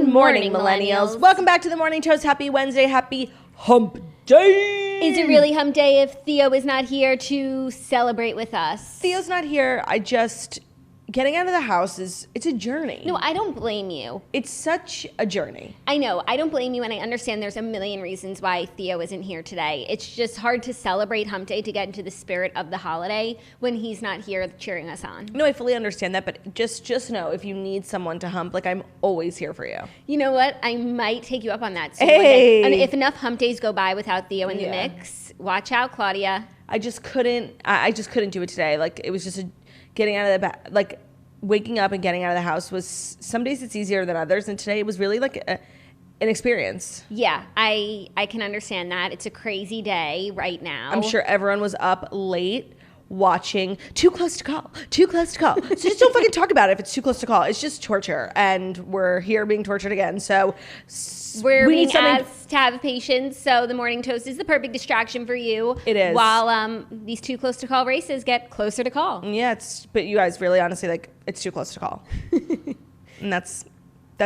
morning, millennials. Welcome back to the Morning Toast. Happy Wednesday. Happy Hump Day. Is it really Hump Day if Theo is not here to celebrate with us? Theo's not here. Getting out of the house it's a journey. No, I don't blame you. It's such a journey. I know. I don't blame you, and I understand there's a million reasons why Theo isn't here today. It's just hard to celebrate Hump Day, to get into the spirit of the holiday when he's not here cheering us on. No, I fully understand that, but just know if you need someone to hump, I'm always here for you. You know what? I might take you up on that soon. Hey. And if enough Hump Days go by without Theo in the mix, watch out, Claudia. I just couldn't do it today. It was just getting out of the back, waking up and getting out of the house was, some days it's easier than others, and today it was really an experience. Yeah, I can understand that. It's a crazy day right now. I'm sure everyone was up late watching Too Close to Call. So just don't fucking talk about it if it's too close to call. It's just torture, and we're here being tortured again. So we're being asked to have patience, so the Morning Toast is the perfect distraction for you. It is. While these too close to call races get closer to call. Yeah, but you guys really honestly, it's too close to call. And that's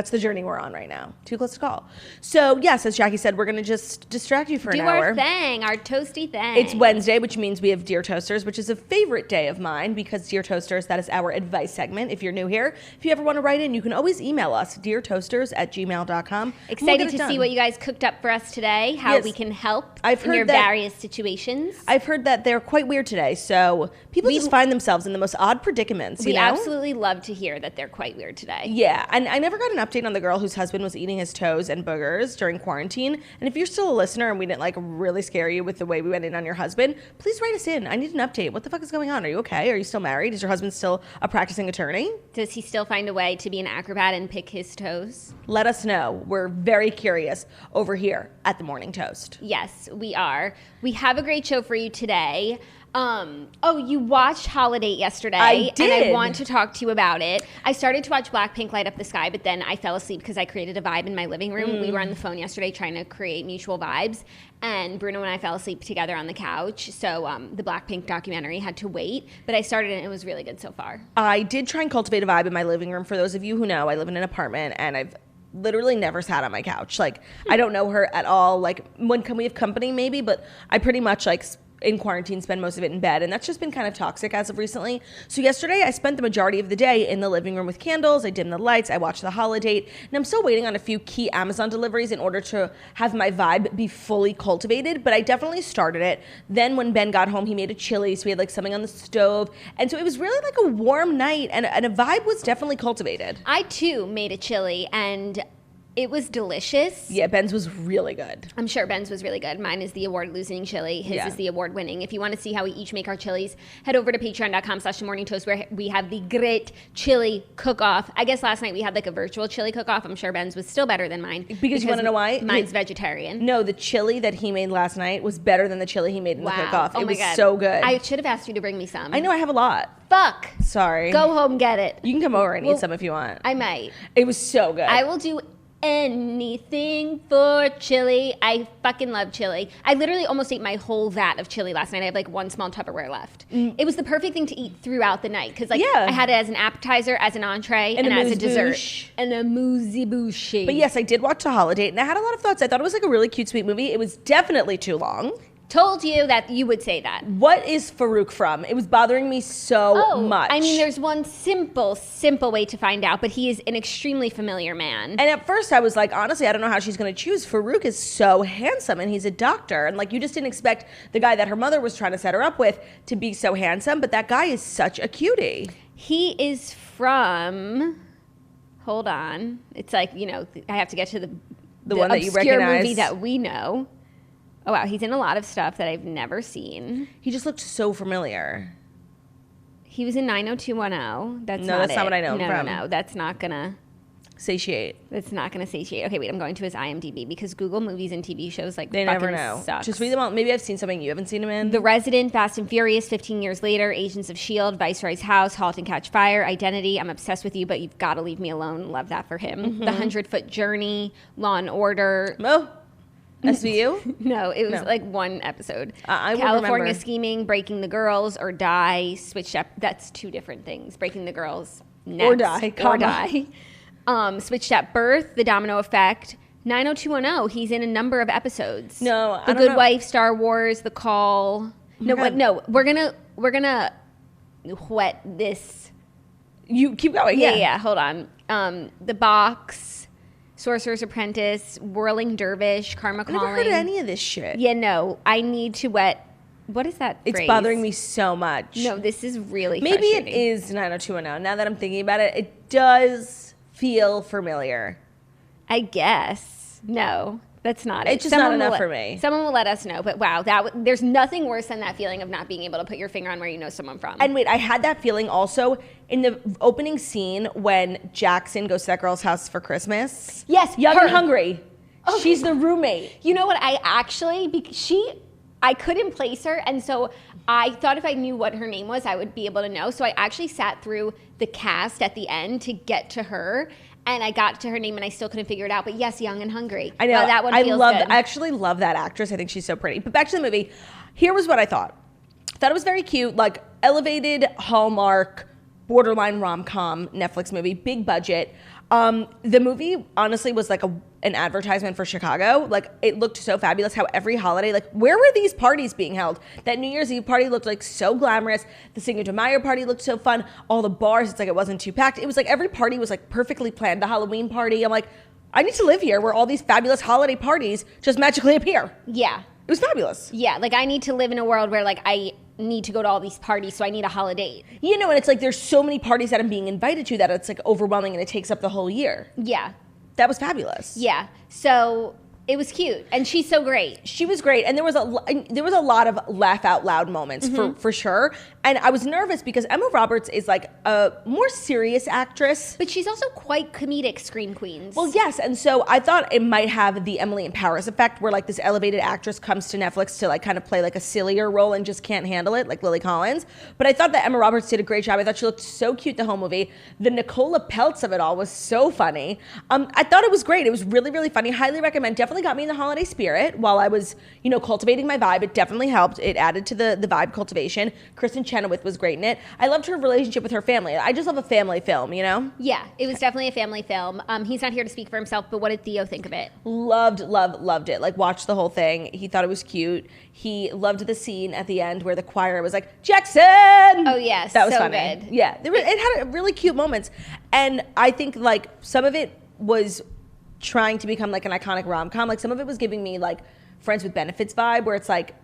the journey we're on right now. Too close to call. So, yes, as Jackie said, we're going to just distract you for an hour. Do our thing, our toasty thing. It's Wednesday, which means we have Dear Toasters, which is a favorite day of mine because Dear Toasters, that is our advice segment. If you're new here, if you ever want to write in, you can always email us, deartoasters@gmail.com. Excited to see what you guys cooked up for us today, how we can help in your various situations. I've heard that they're quite weird today, so people just find themselves in the most odd predicaments, We absolutely love to hear that they're quite weird today. Yeah, and I never got an update on the girl whose husband was eating his toes and boogers during quarantine. And if you're still a listener and we didn't really scare you with the way we went in on your husband, please write us in. I need an update. What the fuck is going on? Are you okay? Are you still married? Is your husband still a practicing attorney? Does he still find a way to be an acrobat and pick his toes? Let us know. We're very curious over here at the Morning Toast. Yes, we are. We have a great show for you today. You watched Holiday yesterday. I did. And I want to talk to you about it. I started to watch Blackpink Light Up the Sky, but then I fell asleep because I created a vibe in my living room. We were on the phone yesterday trying to create mutual vibes, and Bruno and I fell asleep together on the couch. So the Blackpink documentary had to wait, but I started it and it was really good so far. I did try and cultivate a vibe in my living room. For those of you who know, I live in an apartment and I've literally never sat on my couch. I don't know her at all. When can we have company maybe, but I pretty much in quarantine spend most of it in bed, and that's just been kind of toxic as of recently. So yesterday I spent the majority of the day in the living room with candles. I dimmed the lights, I watched the holiday, and I'm still waiting on a few key Amazon deliveries in order to have my vibe be fully cultivated, but I definitely started it. Then when Ben got home, he made a chili, so we had something on the stove, and so it was really a warm night, and a vibe was definitely cultivated. I too made a chili, and it was delicious. Yeah, Ben's was really good. I'm sure Ben's was really good. Mine is the award-losing chili. His is the award-winning. If you want to see how we each make our chilies, head over to patreon.com/themorningtoast, where we have the great chili cook-off. I guess last night we had a virtual chili cook-off. I'm sure Ben's was still better than mine. Because you want to know why? Mine's vegetarian. No, the chili that he made last night was better than the chili he made in the cook-off. Oh it my was God. so good. I should have asked you to bring me some. I know, I have a lot. Fuck. Sorry. Go home, get it. You can come over and eat some if you want. I might. It was so good. I will do anything for chili. I fucking love chili. I literally almost ate my whole vat of chili last night. I have one small Tupperware left. It was the perfect thing to eat throughout the night because I had it as an appetizer, as an entree, and as a dessert. And a moozy bouche. But yes, I did watch The Holiday, and I had a lot of thoughts. I thought it was a really cute, sweet movie. It was definitely too long. Told you that you would say that. What is Farouk from? It was bothering me so much. I mean, there's one simple way to find out, but he is an extremely familiar man. And at first I was honestly, I don't know how she's going to choose. Farouk is so handsome, and he's a doctor. And you just didn't expect the guy that her mother was trying to set her up with to be so handsome, but that guy is such a cutie. He is from, hold on. It's I have to get to the one that you recognize. Movie that we know. Oh, wow. He's in a lot of stuff that I've never seen. He just looked so familiar. He was in 90210. That's not what I know him from. No, that's not going to satiate. That's not going to satiate. Okay, wait. I'm going to his IMDb because Google movies and TV shows they never know. Sucks. Just read them all. Maybe I've seen something you haven't seen him in. The Resident, Fast and Furious, 15 Years Later, Agents of S.H.I.E.L.D., Viceroy's House, Halt and Catch Fire, Identity, I'm Obsessed with You, but You've Got to Leave Me Alone. Love that for him. The 100-Foot Journey, Law and Order. Oh. SVU? No, it was one episode. I California remember. Scheming, Breaking the Girls, or Die. Switched up. That's two different things. Breaking the Girls. Next, Or Die. Or Die. Switched at Birth, The Domino Effect, 90210. He's in a number of episodes. No, I The don't Good know. Wife, Star Wars, The Call. No, God. no, we're gonna whet this. You keep going. Yeah. Hold on. The Box, Sorcerer's Apprentice, Whirling Dervish, Karma I've never Calling. heard of any of this shit. Yeah, no. I need to wet. What is that? It's phrase? bothering me so much. No, this is really Maybe it frustrating. is 90210. Now that I'm thinking about it, it does feel familiar. I guess. No, that's not it. It's just not enough for me. Someone will let us know. But wow, there's nothing worse than that feeling of not being able to put your finger on where you know someone from. And wait, I had that feeling also in the opening scene when Jackson goes to that girl's house for Christmas. Yes, Young her. and Hungry. Oh. She's the roommate. You know what? I couldn't place her, and so I thought if I knew what her name was, I would be able to know. So I actually sat through the cast at the end to get to her, and I got to her name, and I still couldn't figure it out. But yes, Young and Hungry. I know. Wow, that one feels good. I actually love that actress. I think she's so pretty. But back to the movie. Here was what I thought. Thought it was very cute, like elevated Hallmark, borderline rom-com Netflix movie, big budget. The movie honestly was like an advertisement for Chicago. Like it looked so fabulous how every holiday, like where were these parties being held? That New Year's Eve party looked like so glamorous. The Cinco de Mayo party looked so fun. All the bars, it's like it wasn't too packed. It was like every party was like perfectly planned. The Halloween party, I'm like, I need to live here where all these fabulous holiday parties just magically appear. Yeah. It was fabulous. Yeah, like I need to live in a world where like I need to go to all these parties, so I need a holiday. You know, and it's like there's so many parties that I'm being invited to that it's like overwhelming and it takes up the whole year. Yeah. That was fabulous. Yeah. So it was cute, and she's so great. She was great, and there was a lot of laugh out loud moments for sure. And I was nervous because Emma Roberts is like a more serious actress. But she's also quite comedic scream queens. Well, yes, and so I thought it might have the Emily in Paris effect, where like this elevated actress comes to Netflix to like kind of play like a sillier role and just can't handle it, like Lily Collins. But I thought that Emma Roberts did a great job. I thought she looked so cute the whole movie. The Nicola Peltz of it all was so funny. I thought it was great. It was really, really funny. Highly recommend. Definitely got me in the holiday spirit while I was, cultivating my vibe. It definitely helped. It added to the vibe cultivation. Kristen Chenoweth was great in it. I loved her relationship with her family. I just love a family film, Yeah, it was definitely a family film. He's not here to speak for himself, but what did Theo think of it? Loved it. Like, watched the whole thing. He thought it was cute. He loved the scene at the end where the choir was like, Jackson! Oh, yes. That was so funny. Good. Yeah. It had really cute moments. And I think, like, some of it was trying to become, like, an iconic rom-com. Like, some of it was giving me, like, Friends with Benefits vibe, where it's, like,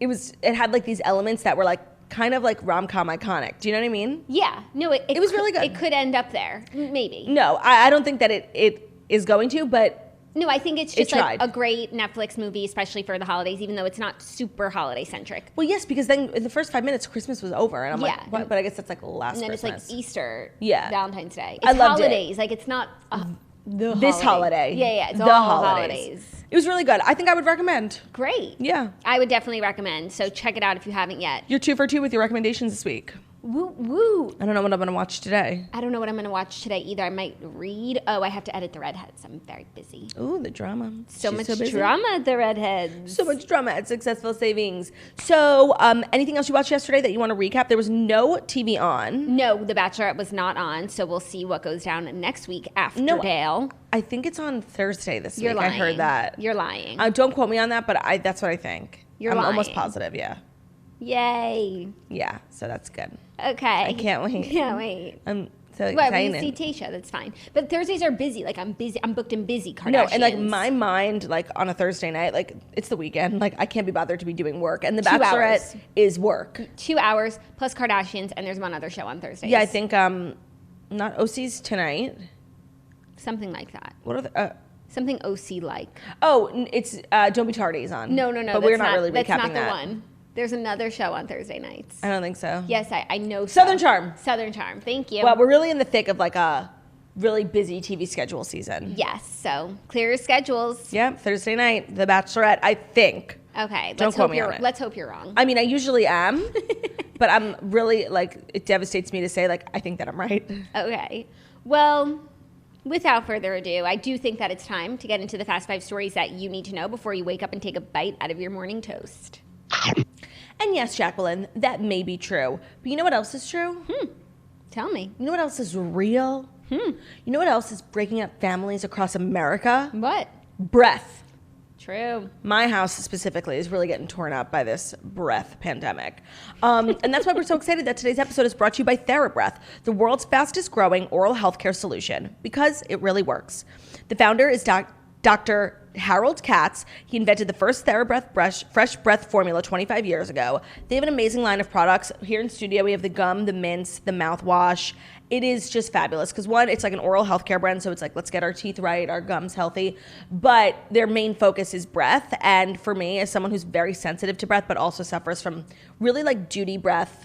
it had, like, these elements that were, like, kind of like rom-com iconic. Do you know what I mean? Yeah. No, it was really good. It could end up there. Maybe. No, I don't think that it is going to, but no, I think it's just it like tried. a great Netflix movie, especially for the holidays, even though it's not super holiday centric. Well, yes, because then in the first 5 minutes, Christmas was over, and I'm Yeah. like, what? But I guess that's like last And then Christmas. it's like Easter, Yeah. Valentine's Day. It's I loved it. holidays. Like it's not this holiday. Yeah, it's the all holidays. It was really good. I think I would recommend. Great. Yeah. I would definitely recommend. So check it out if you haven't yet. You're 2 for 2 with your recommendations this week. Woo woo. I don't know what I'm going to watch today. I don't know what I'm going to watch today either. I might read. Oh, I have to edit the Redheads. I'm very busy. Ooh, the drama. So She's much busy. drama at the Redheads. So much drama at Successful Savings. So, anything else you watched yesterday that you want to recap? There was no TV on. No, The Bachelorette was not on, so we'll see what goes down next week after No, Dale. I think it's on Thursday this You're week. lying. I heard that. You're lying. Don't quote me on that, but that's what I think. You're I'm lying. almost positive, yeah. Yay. Yeah, so that's good. Okay. I can't wait. Can't wait. I'm so Well, excited. we see Tasha. That's fine. But Thursdays are busy. Like I'm busy. I'm booked in busy Kardashians. No, and like my mind, like on a Thursday night, like it's the weekend, like I can't be bothered to be doing work. And The 2 Bachelorette hours. is work. 2 hours plus Kardashians, and there's one other show on Thursdays. Yeah, I think not OC's tonight. something like that. What are the? Something OC like. It's Don't Be Tardy is on. No. But we're not really recapping that's not that. the one. There's another show on Thursday nights. I don't think so. Yes, I know. Southern Charm. Southern Charm. Thank you. Well, we're really in the thick of like a really busy TV schedule season. Yes. So clear your schedules. Yeah, Thursday night, The Bachelorette. I think. Okay. Don't quote me on it. Let's hope you're wrong. I mean, I usually am, but I'm really like it devastates me to say like I think that I'm right. Okay. Well, without further ado, I do think that it's time to get into the Fast 5 stories that you need to know before you wake up and take a bite out of your morning toast. And yes, Jacqueline, that may be true. But you know what else is true? Tell me. You know what else is real? You know what else is breaking up families across America? What? Breath. True. My house specifically is really getting torn up by this breath pandemic. And that's why we're so excited that today's episode is brought to you by TheraBreath, the world's fastest growing oral healthcare solution, because it really works. The founder is Dr. Harold Katz. He invented the first TheraBreath fresh breath formula 25 years ago. They have an amazing line of products. Here in studio, we have the gum, the mints, the mouthwash. It is just fabulous because one, it's like an oral healthcare brand, so it's like, let's get our teeth right, our gums healthy. But their main focus is breath. And for me, as someone who's very sensitive to breath, but also suffers from really like duty breath,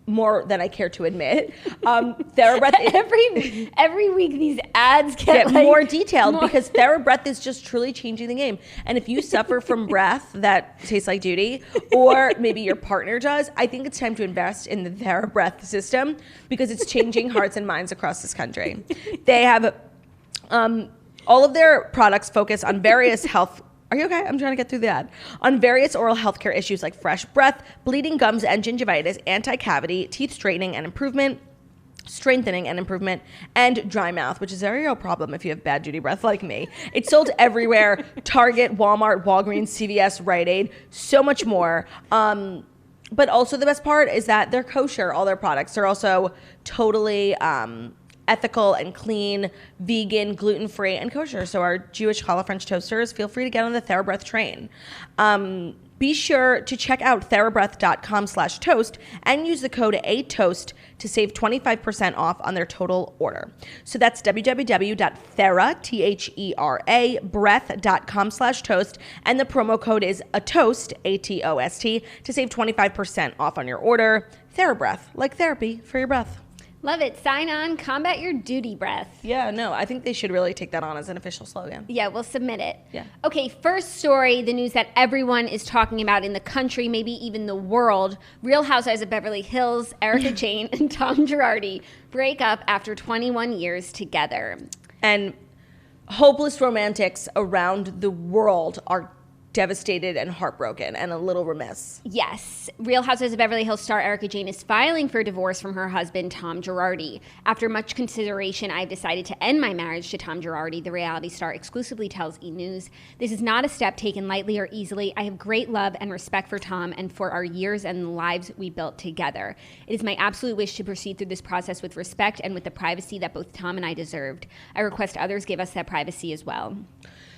more than I care to admit. TheraBreath every week these ads get like more detailed because TheraBreath is just truly changing the game. And if you suffer from breath that tastes like duty, or maybe your partner does, I think it's time to invest in the TheraBreath system because it's changing hearts and minds across this country. They have all of their products focus on various health. Are you okay? I'm trying to get through the ad. On various oral healthcare issues like fresh breath, bleeding gums and gingivitis, anti-cavity, teeth straightening and improvement, strengthening and improvement, and dry mouth, which is a very real problem if you have bad duty breath like me. It's sold everywhere: Target, Walmart, Walgreens, CVS, Rite Aid, so much more. But also the best part is that they're kosher, all their products. They're also totally ethical and clean, vegan, gluten-free, and kosher. So our Jewish challah French toasters, feel free to get on the TheraBreath train. Be sure to check out TheraBreath.com/toast and use the code ATOAST to save 25% off on their total order. So that's www.breath.com/toast, and the promo code is ATOAST, ATOST, to save 25% off on your order. TheraBreath, like therapy for your breath. Love it. Sign on, combat your duty breath. Yeah, no, I think they should really take that on as an official slogan. Yeah, we'll submit it. Yeah. Okay, first story, the news that everyone is talking about in the country, maybe even the world. Real Housewives of Beverly Hills, Erika Jayne and Tom Girardi break up after 21 years together. And hopeless romantics around the world are devastated and heartbroken and a little remiss. Yes. Real Housewives of Beverly Hills star Erika Jayne is filing for divorce from her husband, Tom Girardi. After much consideration, I've decided to end my marriage to Tom Girardi, the reality star exclusively tells E! News. This is not a step taken lightly or easily. I have great love and respect for Tom and for our years and the lives we built together. It is my absolute wish to proceed through this process with respect and with the privacy that both Tom and I deserved. I request others give us that privacy as well.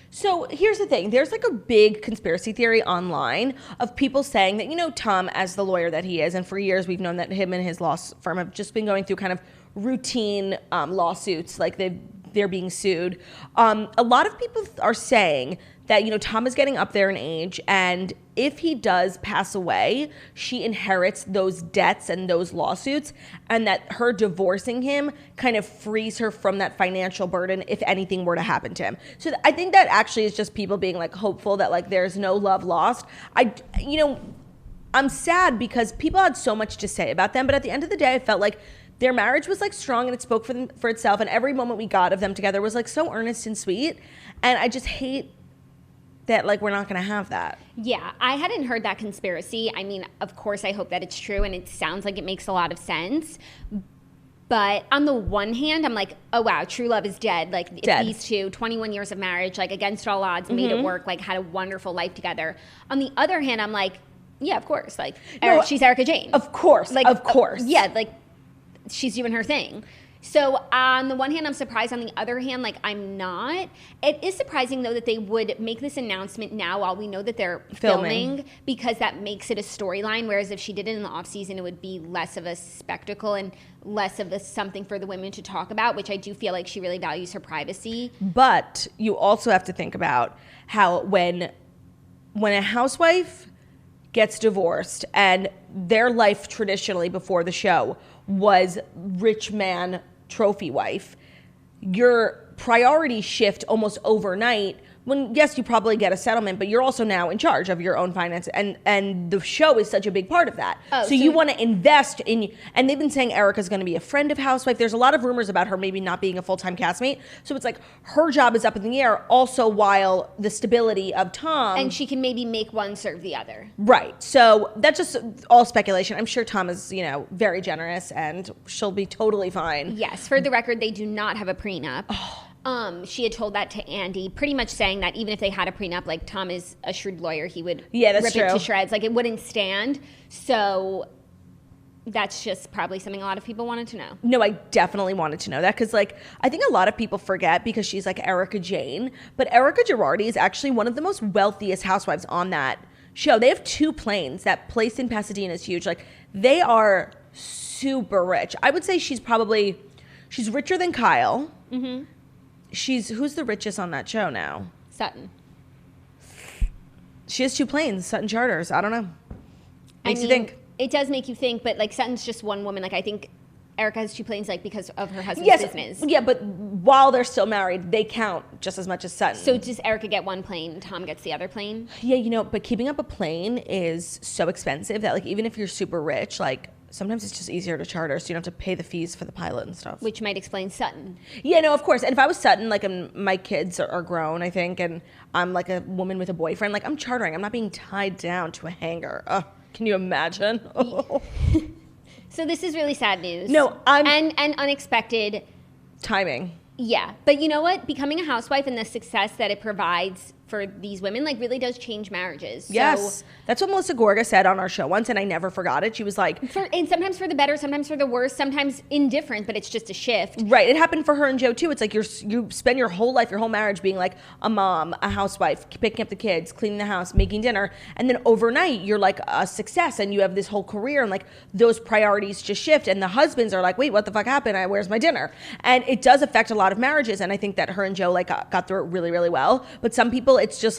So here's the thing. There's like a big conspiracy theory online of people saying that, you know, Tom, as the lawyer that he is, and for years we've known that him and his law firm have just been going through kind of routine lawsuits, like they're being sued. A lot of people are saying that, you know, Tom is getting up there in age, and if he does pass away, she inherits those debts and those lawsuits, and that her divorcing him kind of frees her from that financial burden if anything were to happen to him. So I think that actually is just people being like hopeful that like there's no love lost. I'm sad because people had so much to say about them, but at the end of the day, I felt like their marriage was like strong and it spoke for itself, and every moment we got of them together was like so earnest and sweet, and I just hate that like we're not going to have that. Yeah, I hadn't heard that conspiracy. I mean, of course, I hope that it's true, and it sounds like it makes a lot of sense. But on the one hand, I'm like, oh, wow, true love is dead. Like, dead. These two, 21 years of marriage, like, against all odds, made it work, like, had a wonderful life together. On the other hand, I'm like, yeah, of course. Like, she's Erika Jayne. Of course. Like, of course. Yeah, like, she's doing her thing. So on the one hand, I'm surprised. On the other hand, like, I'm not. It is surprising, though, that they would make this announcement now while we know that they're filming, because that makes it a storyline. Whereas if she did it in the off season, it would be less of a spectacle and less of a something for the women to talk about, which I do feel like she really values her privacy. But you also have to think about how when a housewife gets divorced and their life traditionally before the show was rich man trophy wife, your priorities shift almost overnight when, yes, you probably get a settlement, but you're also now in charge of your own finances. And the show is such a big part of that. So you want to invest in, and they've been saying Erika's going to be a friend of Housewife. There's a lot of rumors about her maybe not being a full-time castmate. So it's like her job is up in the air also while the stability of Tom. And she can maybe make one serve the other. Right. So that's just all speculation. I'm sure Tom is, very generous and she'll be totally fine. Yes. For the record, they do not have a prenup. She had told that to Andy, pretty much saying that even if they had a prenup, like Tom is a shrewd lawyer, he would rip it to shreds. Like it wouldn't stand. So that's just probably something a lot of people wanted to know. No, I definitely wanted to know that because, I think a lot of people forget because she's like Erika Jayne, but Erika Girardi is actually one of the most wealthiest housewives on that show. They have 2 planes. That place in Pasadena is huge. Like, they are super rich. I would say she's richer than Kyle. Mm-hmm. Who's the richest on that show now? Sutton. She has 2 planes, Sutton Charters. I don't know. Makes you think. It does make you think, but Sutton's just one woman. I think Erika has 2 planes because of her husband's business. Yeah, but while they're still married, they count just as much as Sutton. So does Erika get 1 plane, Tom gets the other plane? Yeah, but keeping up a plane is so expensive that even if you're super rich, sometimes it's just easier to charter, so you don't have to pay the fees for the pilot and stuff. Which might explain Sutton. Yeah, no, of course. And if I was Sutton, and my kids are grown, I think, and I'm a woman with a boyfriend, I'm chartering. I'm not being tied down to a hangar. Can you imagine? So this is really sad news. No, and unexpected timing. Yeah, but you know what? Becoming a housewife and the success that it provides for these women really does change marriages. Yes. That's what Melissa Gorga said on our show once, and I never forgot it. She was like... and sometimes for the better, sometimes for the worse, sometimes indifferent, but it's just a shift. Right. It happened for her and Joe, too. It's you spend your whole life, your whole marriage being a mom, a housewife, picking up the kids, cleaning the house, making dinner, and then overnight, you're a success, and you have this whole career, and those priorities just shift, and the husbands are wait, what the fuck happened? Where's my dinner? And it does affect a lot of marriages, and I think that her and Joe, got through it really, really well. But some people, it's just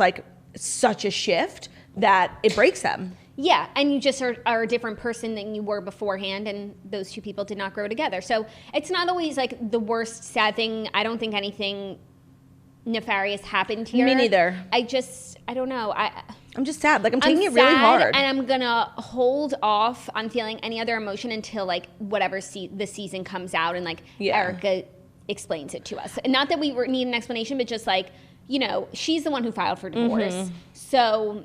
such a shift that it breaks them. Yeah, and you just are a different person than you were beforehand, and those 2 people did not grow together. So it's not always the worst sad thing. I don't think anything nefarious happened here. Me neither. I don't know. I'm just sad. I'm taking it really hard. And I'm going to hold off on feeling any other emotion until whatever the season comes out and Erika explains it to us. And not that we need an explanation, but just she's the one who filed for divorce. Mm-hmm. So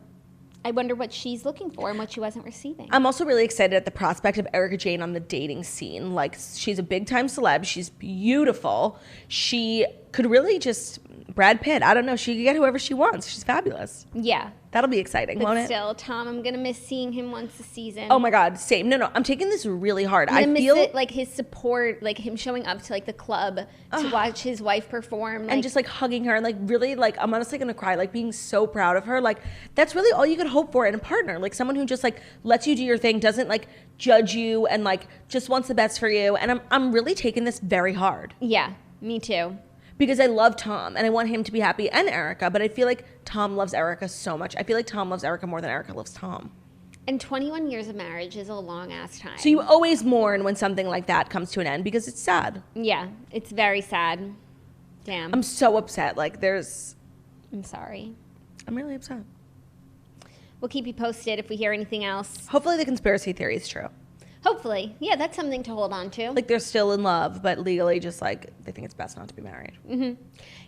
I wonder what she's looking for and what she wasn't receiving. I'm also really excited at the prospect of Erika Jayne on the dating scene. She's a big-time celeb. She's beautiful. She could really just... Brad Pitt. I don't know. She could get whoever she wants. She's fabulous. Yeah. That'll be exciting, won't it? But still, Tom, I'm going to miss seeing him once a season. Oh, my God. Same. No. I'm taking this really hard. I feel it, his support, him showing up to, the club to watch his wife perform. And just, hugging her and, really, I'm honestly going to cry, being so proud of her. That's really all you could hope for in a partner. Someone who just, lets you do your thing, doesn't, judge you and, just wants the best for you. And I'm really taking this very hard. Yeah, me too. Because I love Tom and I want him to be happy and Erika, but I feel like Tom loves Erika so much. I feel like Tom loves Erika more than Erika loves Tom. And 21 years of marriage is a long-ass time. So you always mourn when something like that comes to an end because it's sad. Yeah, it's very sad. Damn. I'm so upset. I'm sorry. I'm really upset. We'll keep you posted if we hear anything else. Hopefully the conspiracy theory is true. Hopefully. Yeah, that's something to hold on to. They're still in love, but legally just they think it's best not to be married. Mm-hmm.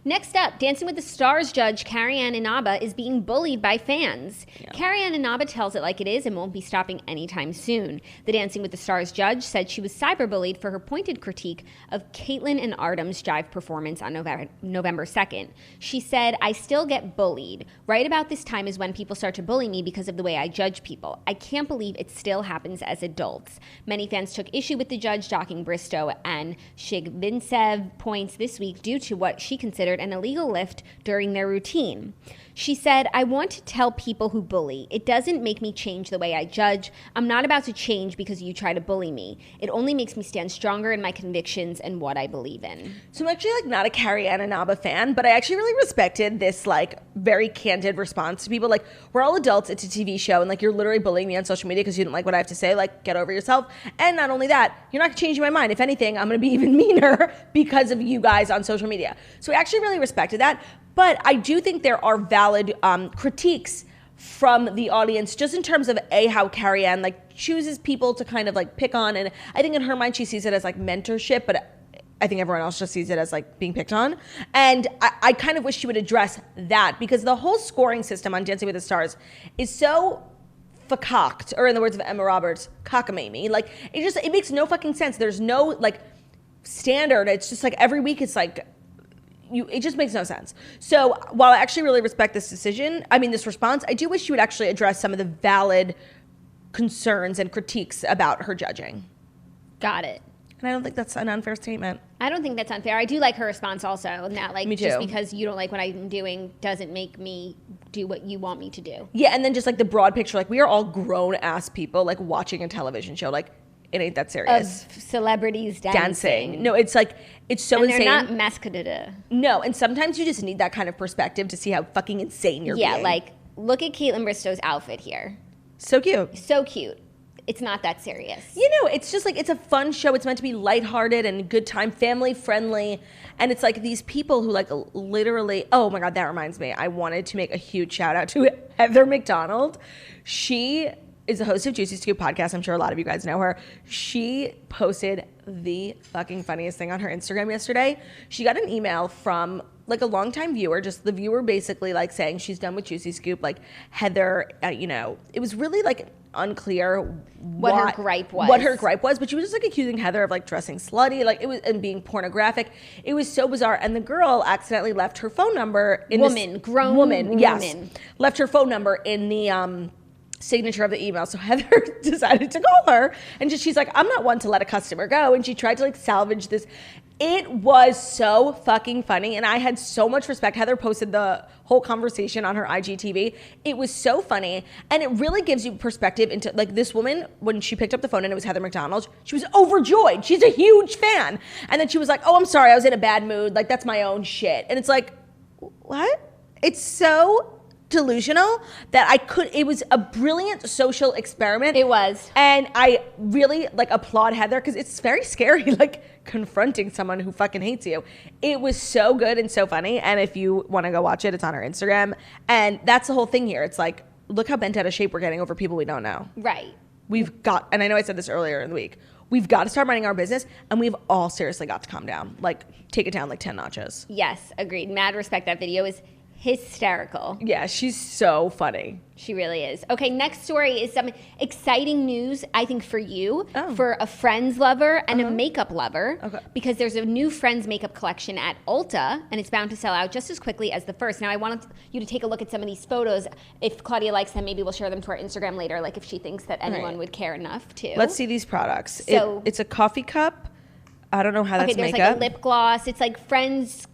Next up, Dancing with the Stars judge Carrie Ann Inaba is being bullied by fans. Yeah. Carrie Ann Inaba tells it like it is and won't be stopping anytime soon. The Dancing with the Stars judge said she was cyberbullied for her pointed critique of Caitlyn and Artem's Jive performance on November 2nd. She said, "I still get bullied. Right about this time is when people start to bully me because of the way I judge people. I can't believe it still happens as adults." Many fans took issue with the judge docking Bristow and Shigvintsev points this week due to what she considered an illegal lift during their routine. She said, "I want to tell people who bully, it doesn't make me change the way I judge. I'm not about to change because you try to bully me. It only makes me stand stronger in my convictions and what I believe in." So I'm actually not a Carrie Ann Inaba fan, but I actually really respected this very candid response to people. We're all adults, it's a TV show, and you're literally bullying me on social media because you didn't like what I have to say. Get over yourself. And not only that, you're not changing my mind. If anything, I'm going to be even meaner because of you guys on social media. So I actually really respected that. But I do think there are valid critiques from the audience, just in terms of how Carrie Ann like chooses people to kind of like pick on, and I think in her mind she sees it as like mentorship, but I think everyone else just sees it as like being picked on. And I kind of wish she would address that, because the whole scoring system on Dancing with the Stars is so fakaked, or in the words of Emma Roberts, cockamamie. Like it makes no fucking sense. There's no like standard. It's just like every week it's like it just makes no sense. So while I actually really respect this response, I do wish she would actually address some of the valid concerns and critiques about her judging. Got it. And I don't think that's an unfair statement. I don't think that's unfair. I do like her response also. Not like, me too. Just because you don't like what I'm doing doesn't make me do what you want me to do. Yeah, and then just like the broad picture, like we are all grown ass people like watching a television show. Like it ain't that serious. Of celebrities dancing. No, it's like, it's so and insane. They're not masquerade. No, and sometimes you just need that kind of perspective to see how fucking insane you're being. Yeah, like look at Caitlin Bristow's outfit here. So cute. So cute. It's not that serious. You know, it's just like, it's a fun show. It's meant to be lighthearted and good time, family friendly. And it's like these people who like literally, oh my God, that reminds me. I wanted to make a huge shout out to Heather McDonald. She is the host of Juicy Scoop podcast. I'm sure a lot of you guys know her. She posted the fucking funniest thing on her Instagram yesterday. She got an email from like a longtime viewer, just the viewer basically like saying she's done with Juicy Scoop. Like Heather, it was really like unclear what her gripe was. But she was just like accusing Heather of like dressing slutty, like it was, and being pornographic. It was so bizarre. And the girl accidentally left her phone number in grown woman. Yes, left her phone number in the signature of the email. So Heather decided to call her, and she's like, I'm not one to let a customer go. And she tried to like salvage this. It was so fucking funny, and I had so much respect. Heather posted the whole conversation on her IGTV. It was so funny, and it really gives you perspective into like this woman, when she picked up the phone and it was Heather McDonald, she was overjoyed. She's a huge fan. And then she was like, oh, I'm sorry, I was in a bad mood. Like, that's my own shit. And it's like, what? It's so delusional that it was a brilliant social experiment. It was. And I really like applaud Heather, because it's very scary, like confronting someone who fucking hates you. It was so good and so funny. And if you want to go watch it, it's on her Instagram. And that's the whole thing here. It's like, look how bent out of shape we're getting over people we don't know. Right. We've got, and I know I said this earlier in the week, we've got to start running our business, and we've all seriously got to calm down. Like, take it down like 10 notches. Yes, agreed. Mad respect. That video is hysterical. Yeah, she's so funny. She really is. Okay, next story is some exciting news, I think, for you, for a Friends lover and a makeup lover, because there's a new Friends makeup collection at Ulta, and it's bound to sell out just as quickly as the first. Now, I wanted you to take a look at some of these photos. If Claudia likes them, maybe we'll share them to our Instagram later, like if she thinks that anyone would care enough to. Let's see these products. So, it's a coffee cup. I don't know how that's makeup. Okay, there's like a lip gloss. It's like Friends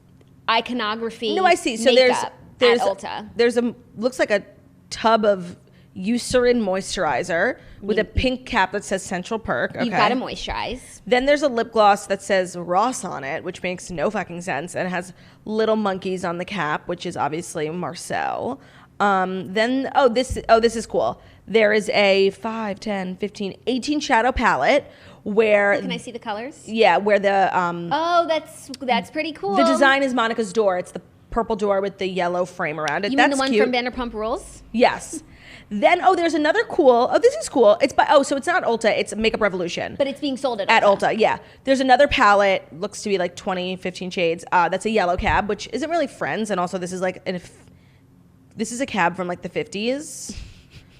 iconography. No, I see. So there's at Ulta. Looks like a tub of Eucerin moisturizer with a pink cap that says Central Perk. Okay. You've got to moisturize. Then there's a lip gloss that says Ross on it, which makes no fucking sense, and it has little monkeys on the cap, which is obviously Marcel. This is cool. There is a 5, 10, 15, 18 shadow palette where... Can I see the colors? Yeah, where the... that's pretty cool. The design is Monica's door. It's the purple door with the yellow frame around it. You mean the one from Vanderpump Rules? Yes. Then, there's another cool... Oh, this is cool. So it's not Ulta. It's Makeup Revolution. But it's being sold at Ulta. At Ulta, yeah. There's another palette. Looks to be like 20, 15 shades. That's a yellow cab, which isn't really Friends. And also, this is like... This is a cab from like the 50s.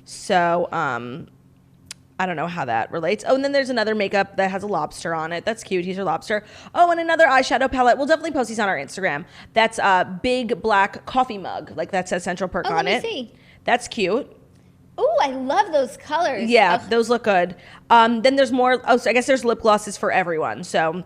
So, I don't know how that relates. Oh, and then there's another makeup that has a lobster on it. That's cute. He's your lobster. Oh, and another eyeshadow palette. We'll definitely post these on our Instagram. That's a big black coffee mug. Like that says Central Perk on it. Let me see. That's cute. Oh, I love those colors. Yeah, those look good. Then there's more. So I guess there's lip glosses for everyone. So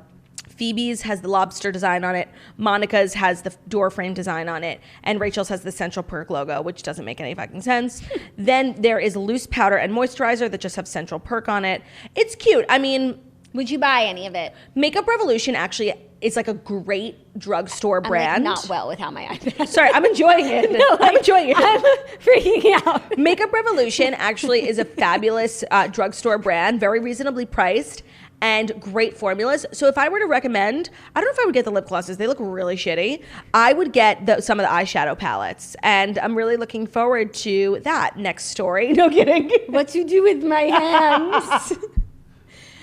Phoebe's has the lobster design on it. Monica's has the door frame design on it. And Rachel's has the Central Perk logo, which doesn't make any fucking sense. Then there is loose powder and moisturizer that just have Central Perk on it. It's cute. I mean... Would you buy any of it? Makeup Revolution actually is like a great drugstore brand. I'm like not well with how my iPad. Sorry, I'm enjoying it. No, I'm enjoying it. I'm freaking out. Makeup Revolution actually is a fabulous drugstore brand, very reasonably priced. and great formulas. So if I were to recommend, I don't know if I would get the lip glosses. They look really shitty. I would get some of the eyeshadow palettes. And I'm really looking forward to that next story. No kidding. What to do with my hands?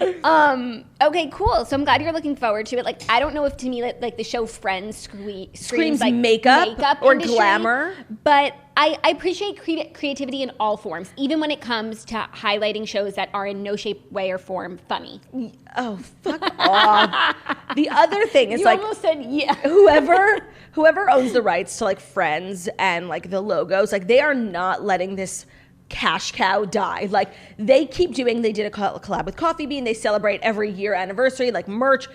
Okay, cool. So I'm glad you're looking forward to it. Like, I don't know if to me like the show Friends screams like makeup or industry, glamour, but I appreciate creativity in all forms, even when it comes to highlighting shows that are in no shape, way, or form funny. Oh, fuck off. The other thing is you like, almost said yeah. whoever owns the rights to like Friends and like the logos, like they are not letting this cash cow die. Like they did a collab with Coffee Bean. They celebrate every year anniversary, like merch.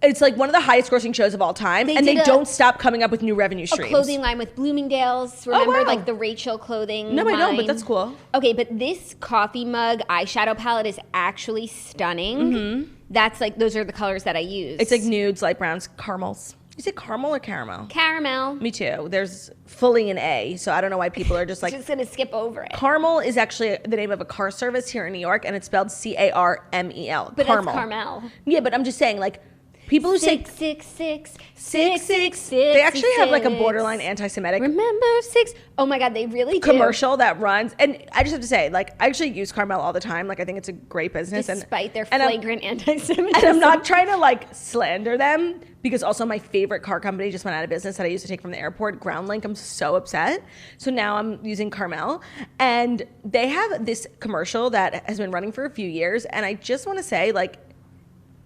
It's like one of the highest grossing shows of all time. They don't stop coming up with new revenue streams. A clothing line with Bloomingdale's. Remember like the Rachel clothing No, line? I don't, but that's cool. Okay, but this coffee mug eyeshadow palette is actually stunning. Mm-hmm. That's like, those are the colors that I use. It's like nudes, light browns, caramels. Is it caramel or caramel? Caramel. Me too. There's fully an A, so I don't know why people are just like... just going to skip over it. Caramel is actually the name of a car service here in New York, and it's spelled Carmel. But Caramel. That's Carmel. Yeah, but I'm just saying, like, people who say... 666. They actually have like a borderline anti-Semitic... Remember 6... Oh my God, they really do. Commercial that runs. And I just have to say, like, I actually use Carmel all the time. Like, I think it's a great business. Despite their flagrant anti-Semitism. And I'm not trying to, like, slander them, because also my favorite car company just went out of business that I used to take from the airport, GroundLink. I'm so upset. So now I'm using Carmel. And they have this commercial that has been running for a few years. And I just want to say, like,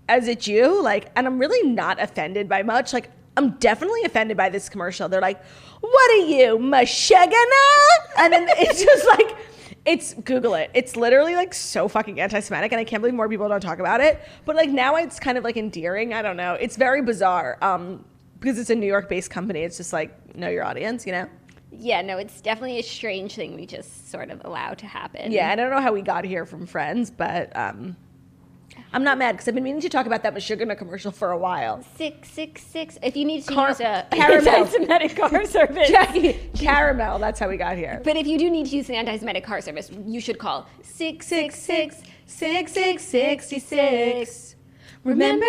as a Jew, like, and I'm really not offended by much, like, I'm definitely offended by this commercial. They're like, what are you, Mashagana? And then it's just like, Google it. It's literally like so fucking anti-Semitic, and I can't believe more people don't talk about it. But like now it's kind of like endearing. I don't know. It's very bizarre because it's a New York-based company. It's just like, know your audience, you know? Yeah, no, it's definitely a strange thing we just sort of allow to happen. Yeah, I don't know how we got here from Friends, but... I'm not mad because I've been meaning to talk about that Mashugana commercial for a while. 666. If you need to use a caramel anti-Semitic car service. Jackie, caramel. That's how we got here. But if you do need to use an anti-Semitic car service, you should call 666-6666. Remember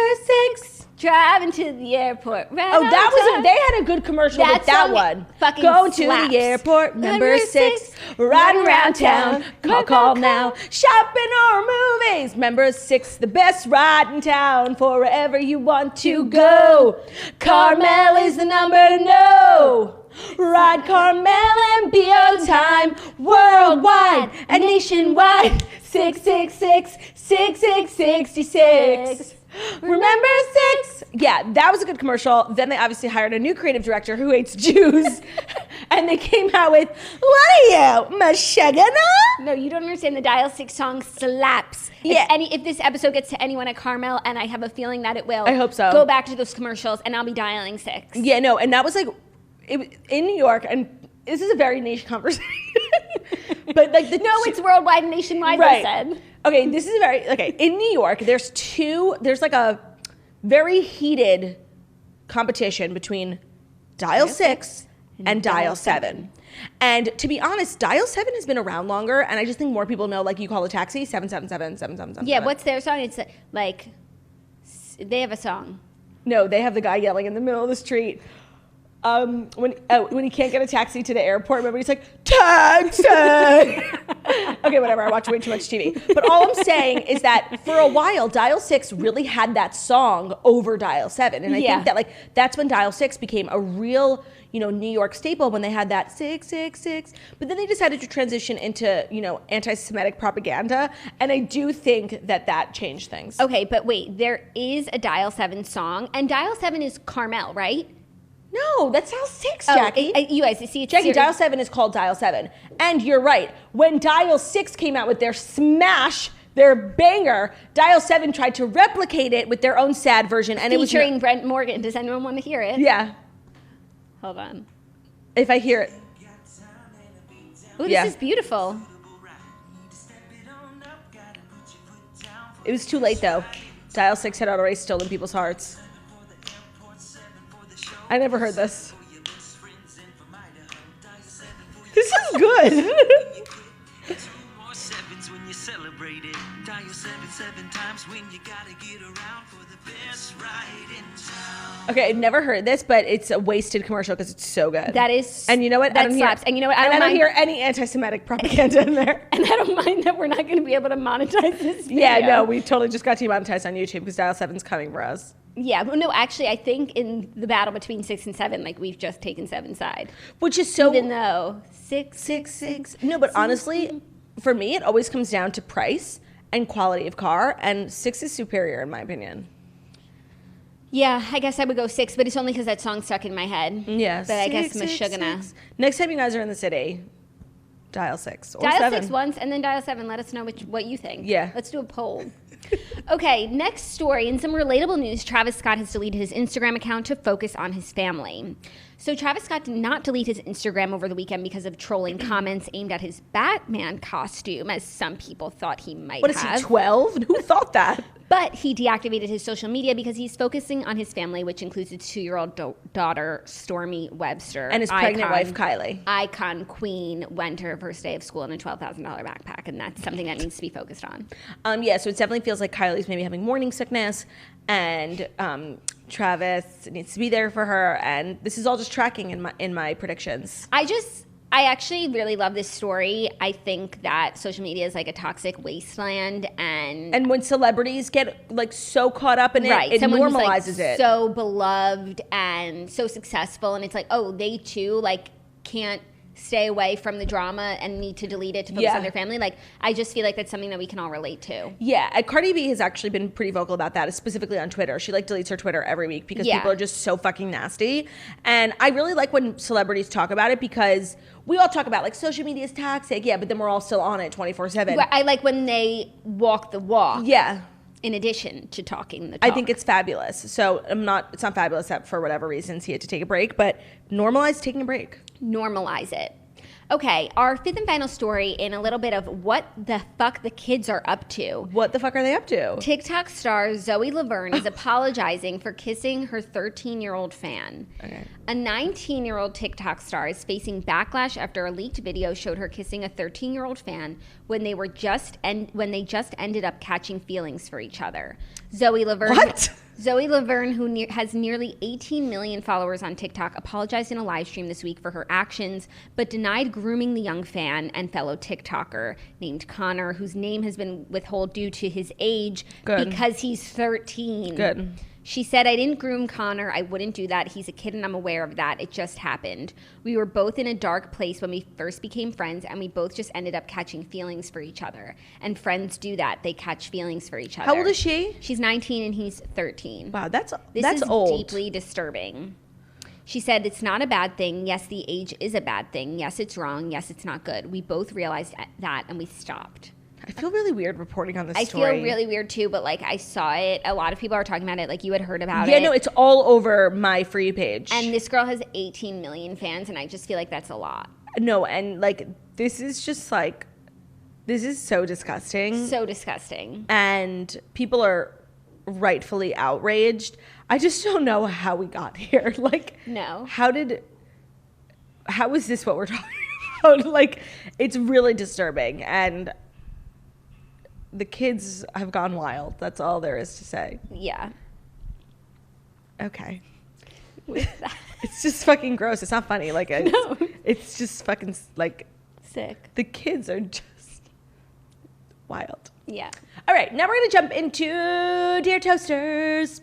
6? Driving to the airport. Right They had a good commercial with that one. Fucking Going slaps. to the airport. Number 6. Riding around town. Call now. Shopping or movies. Number 6. The best ride in town for wherever you want to go. Carmel is the number to know. Ride Carmel and be on time. Worldwide and nationwide. 666-6666. Remember 6? Yeah, that was a good commercial. Then they obviously hired a new creative director who hates Jews. And they came out with, what are you, Mashagana? No, you don't understand. The Dial 6 song slaps. Yeah. If this episode gets to anyone at Carmel, and I have a feeling that it will. I hope so. Go back to those commercials, and I'll be dialing 6. Yeah, no, and that was like, in New York, and this is a very niche conversation. But like it's worldwide and nationwide, right. They said. Okay, this is in New York, there's like a very heated competition between Dial 6 and Dial 7. And to be honest, Dial 7 has been around longer, and I just think more people know, like, you call a taxi, 777-777. Yeah, what's their song? It's like, they have a song. No, they have the guy yelling in the middle of the street. When he can't get a taxi to the airport, remember he's like, taxi! Okay, whatever, I watch way too much TV. But all I'm saying is that for a while, Dial 6 really had that song over Dial 7. And I think that, like, that's when Dial 6 became a real, New York staple, when they had that 666. But then they decided to transition into, anti-Semitic propaganda. And I do think that changed things. Okay, but wait, there is a Dial 7 song, and Dial 7 is Carmel, right? No, that's Dial 6, Jackie. You guys, see, it's Jackie, serious. Dial 7 is called Dial 7. And you're right. When Dial 6 came out with their smash, their banger, Dial 7 tried to replicate it with their own sad version. And featuring Brent Morgan. Does anyone want to hear it? Yeah. Hold on. If I hear it. Oh, this is beautiful. It was too late, though. Dial 6 had already stolen people's hearts. I never heard this. This is good. sevens when you celebrate it. Dial 77 times when you gotta get around for the best ride in town. Okay, I've never heard this, but it's a wasted commercial because it's so good. That is, and you know what? That slaps. And you know what? I don't hear any anti-Semitic propaganda in there. And I don't mind that we're not going to be able to monetize this video. Yeah, no, we totally just got demonetized on YouTube because Dial 7's coming for us. Yeah, well, no, actually, I think in the battle between 6 and 7, like, we've just taken 7's side. Which is so... Even though 6. No, but honestly, for me, it always comes down to price and quality of car, and 6 is superior, in my opinion. Yeah, I guess I would go 6, but it's only because that song stuck in my head. Yeah, but I guess I'm Mashugana. Next time you guys are in the city, dial 6 or dial 7. 6 once, and then dial 7. Let us know what you think. Yeah. Let's do a poll. Okay, next story. In some relatable news, Travis Scott has deleted his Instagram account to focus on his family. So Travis Scott did not delete his Instagram over the weekend because of trolling comments aimed at his Batman costume, as some people thought he might have. What is he, 12? Who thought that? But he deactivated his social media because he's focusing on his family, which includes his 2-year-old daughter, Stormy Webster. And his pregnant wife, Kylie. Icon queen went her first day of school in a $12,000 backpack, and that's something that needs to be focused on. Yeah, so it definitely feels like Kylie's maybe having morning sickness, and Travis needs to be there for her, and this is all just tracking in my predictions. I actually really love this story. I think that social media is like a toxic wasteland, and when celebrities get like so caught up in it, right. it Someone normalizes who's, it. So beloved and so successful, and it's like, oh, they too like can't stay away from the drama and need to delete it to focus on their family. Like, I just feel like that's something that we can all relate to. Yeah, and Cardi B has actually been pretty vocal about that, specifically on Twitter. She like deletes her Twitter every week because people are just so fucking nasty. And I really like when celebrities talk about it because we all talk about like social media is toxic, but then we're all still on it 24/7. I like when they walk the walk. Yeah. In addition to talking the talk. I think it's fabulous. So it's not fabulous that for whatever reasons he had to take a break, but normalize taking a break. Normalize it. Okay, our fifth and final story in a little bit of what the fuck the kids are up to. What the fuck are they up to? TikTok star Zoe LaVerne is apologizing for kissing her 13-year-old fan. Okay. A 19-year-old TikTok star is facing backlash after a leaked video showed her kissing a 13-year-old fan when they just ended up catching feelings for each other. Zoe LaVerne. What? Zoe LaVerne, who has nearly 18 million followers on TikTok, apologized in a live stream this week for her actions, but denied grooming the young fan and fellow TikToker named Connor, whose name has been withheld due to his age because he's 13. Good. She said, I didn't groom Connor. I wouldn't do that. He's a kid and I'm aware of that. It just happened. We were both in a dark place when we first became friends and we both just ended up catching feelings for each other. And friends do that. They catch feelings for each other. How old is she? She's 19 and he's 13. Wow, that's old. This is deeply disturbing. She said, it's not a bad thing. Yes, the age is a bad thing. Yes, it's wrong. Yes, it's not good. We both realized that and we stopped. I feel really weird reporting on this story. I feel really weird too, but like I saw it. A lot of people are talking about it. Like you had heard about it. Yeah, no, it's all over my free page. And this girl has 18 million fans, and I just feel like that's a lot. No, and like this is just like, this is so disgusting. So disgusting. And people are rightfully outraged. I just don't know how we got here. Like, no. How is this what we're talking about? Like, it's really disturbing. And the kids have gone wild. That's all there is to say. Yeah. Okay. It's just fucking gross. It's not funny. Like, it's just fucking like sick. The kids are just wild. Yeah. All right, now we're gonna jump into Dear Toasters.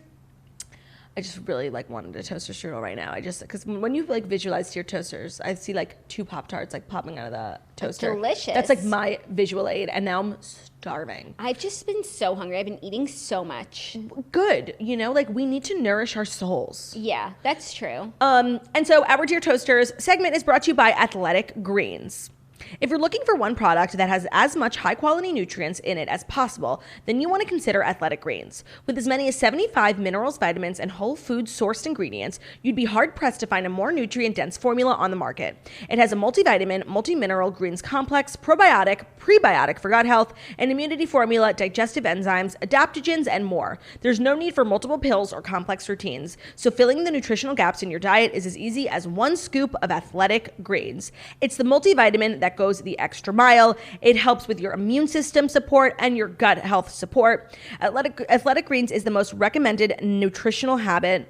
I just really like wanted a toaster strudel right now. Because when you like visualize Dear Toasters, I see like 2 Pop-Tarts like popping out of the toaster. That's delicious. That's like my visual aid, and now I'm starving. I've just been so hungry. I've been eating so much. Good, like we need to nourish our souls. Yeah, that's true. And so our Dear Toasters segment is brought to you by Athletic Greens. If you're looking for one product that has as much high-quality nutrients in it as possible, then you want to consider Athletic Greens. With as many as 75 minerals, vitamins, and whole food-sourced ingredients, you'd be hard-pressed to find a more nutrient-dense formula on the market. It has a multivitamin, multi-mineral greens complex, probiotic, prebiotic for gut health, an immunity formula, digestive enzymes, adaptogens, and more. There's no need for multiple pills or complex routines, so filling the nutritional gaps in your diet is as easy as 1 scoop of Athletic Greens. It's the multivitamin that that goes the extra mile. It helps with your immune system support and your gut health support. Athletic Greens is the most recommended nutritional habit,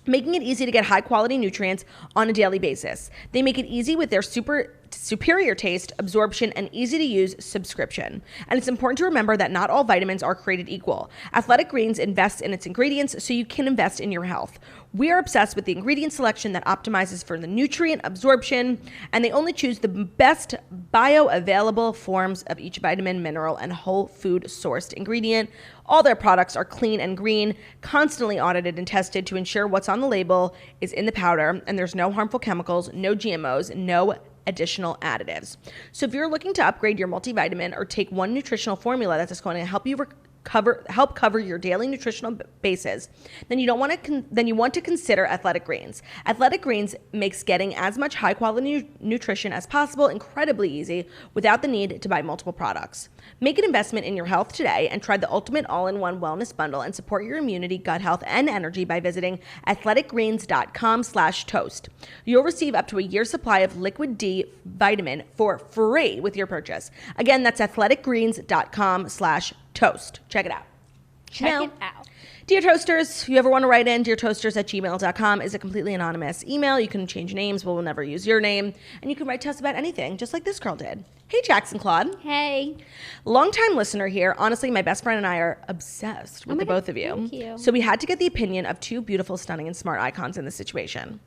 making it easy to get high quality nutrients on a daily basis. They make it easy with their superior taste, absorption, and easy to use subscription. And it's important to remember that not all vitamins are created equal. Athletic Greens invests in its ingredients so you can invest in your health. We are obsessed with the ingredient selection that optimizes for the nutrient absorption, and they only choose the best bioavailable forms of each vitamin, mineral, and whole food sourced ingredient. All their products are clean and green, constantly audited and tested to ensure what's on the label is in the powder, and there's no harmful chemicals, no GMOs, no additional additives. So if you're looking to upgrade your multivitamin or take one nutritional formula that's just going to help you help cover your daily nutritional bases, then you want to consider Athletic Greens. Athletic Greens makes getting as much high quality nutrition as possible incredibly easy without the need to buy multiple products. Make an investment in your health today and try the ultimate all-in-one wellness bundle and support your immunity, gut health, and energy by visiting athleticgreens.com/toast. You'll receive up to a year's supply of liquid D vitamin for free with your purchase. Again, that's athleticgreens.com/toast. Check it out. Check it out. Dear Toasters, you ever want to write in, deartoasters@gmail.com is a completely anonymous email. You can change names, but we'll never use your name. And you can write to us about anything, just like this girl did. Hey, Jackson Claude. Hey. Longtime listener here. Honestly, my best friend and I are obsessed with the both of you. Thank you. So we had to get the opinion of two beautiful, stunning, and smart icons in this situation.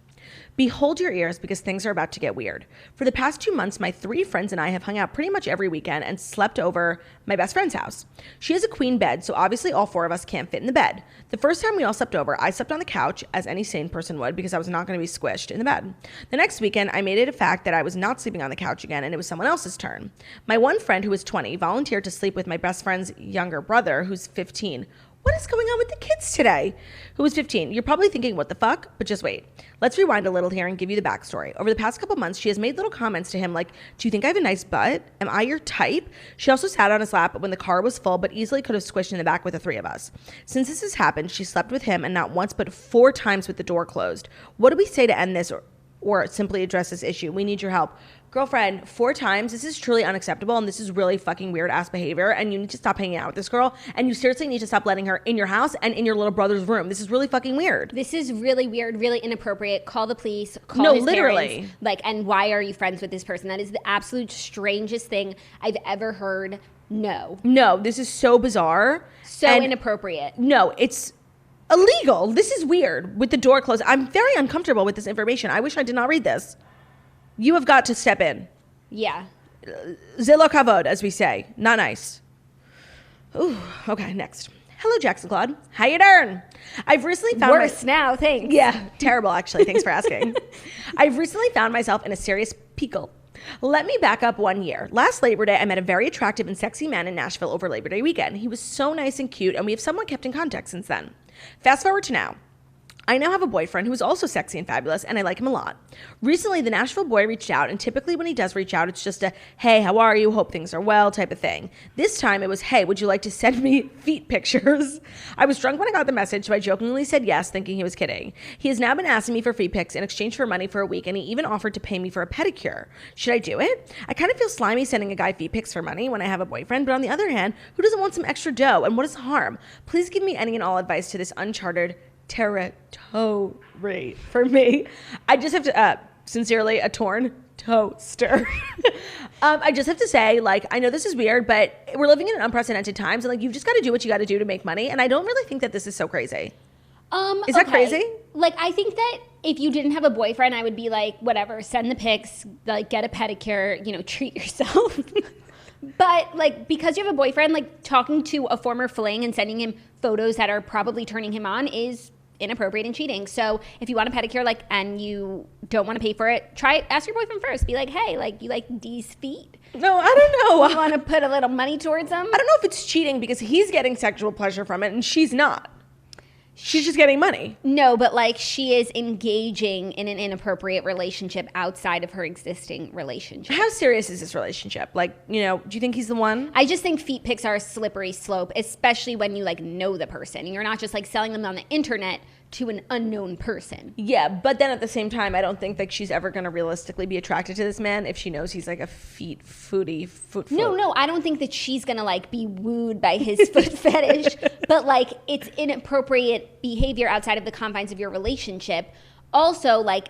Behold your ears because things are about to get weird. For the past 2 months, my 3 friends and I have hung out pretty much every weekend and slept over my best friend's house. She has a queen bed, so obviously all 4 of us can't fit in the bed. The first time we all slept over, I slept on the couch, as any sane person would, because I was not going to be squished in the bed. The next weekend, I made it a fact that I was not sleeping on the couch again, and it was someone else's turn. My one friend, who was 20, volunteered to sleep with my best friend's younger brother, who's 15. What is going on with the kids today? Who was 15. You're probably thinking, what the fuck? But just wait. Let's rewind a little here and give you the backstory. Over the past couple months, she has made little comments to him like, do you think I have a nice butt? Am I your type? She also sat on his lap when the car was full, but easily could have squished in the back with the 3 of us. Since this has happened, she slept with him and not once but 4 times with the door closed. What do we say to end this or simply address this issue? We need your help. Girlfriend, 4 times. This is truly unacceptable, and this is really fucking weird ass behavior, and you need to stop hanging out with this girl, and you seriously need to stop letting her in your house and in your little brother's room. This is really fucking weird. This is really weird, really inappropriate. Call the police. Call his parents. And why are you friends with this person? That is the absolute strangest thing I've ever heard. No, this is so bizarre. So inappropriate. No, it's illegal. This is weird with the door closed. I'm very uncomfortable with this information. I wish I did not read this. You have got to step in. Yeah. Zillo kavod, as we say. Not nice. Ooh, okay, next. Hello, Jackson Claude. How you doing? I've recently found worse now, thanks. Yeah, terrible, actually. Thanks for asking. I've recently found myself in a serious pickle. Let me back up 1 year. Last Labor Day, I met a very attractive and sexy man in Nashville over Labor Day weekend. He was so nice and cute, and we have somewhat kept in contact since then. Fast forward to now. I now have a boyfriend who is also sexy and fabulous, and I like him a lot. Recently, the Nashville boy reached out, and typically when he does reach out, it's just a, hey, how are you? Hope things are well type of thing. This time, it was, hey, would you like to send me feet pictures? I was drunk when I got the message, so I jokingly said yes, thinking he was kidding. He has now been asking me for feet pics in exchange for money for a week, and he even offered to pay me for a pedicure. Should I do it? I kind of feel slimy sending a guy feet pics for money when I have a boyfriend, but on the other hand, who doesn't want some extra dough, and what is the harm? Please give me any and all advice to this uncharted territory for me. I just have to, sincerely, a torn toaster. I just have to say, like, I know this is weird, but we're living in unprecedented times, and like, you've just got to do what you got to do to make money. And I don't really think that this is so crazy. Is that crazy? Like, I think that if you didn't have a boyfriend, I would be like, whatever, send the pics, like, get a pedicure, treat yourself. But, like, because you have a boyfriend, like, talking to a former fling and sending him photos that are probably turning him on is inappropriate and cheating. So if you want a pedicure, like, and you don't want to pay for it, ask your boyfriend first. Be like, hey, like, you like these feet? No, I don't know. You want to put a little money towards them? I don't know if it's cheating because he's getting sexual pleasure from it and she's not. She's just getting money. No, but like she is engaging in an inappropriate relationship outside of her existing relationship. How serious is this relationship? Like, do you think he's the one? I just think feet pics are a slippery slope, especially when you like know the person. You're not just like selling them on the internet to an unknown person. Yeah, but then at the same time, I don't think that she's ever going to realistically be attracted to this man if she knows he's like a foodie. No, I don't think that she's gonna like be wooed by his foot fetish, but like it's inappropriate behavior outside of the confines of your relationship. Also, like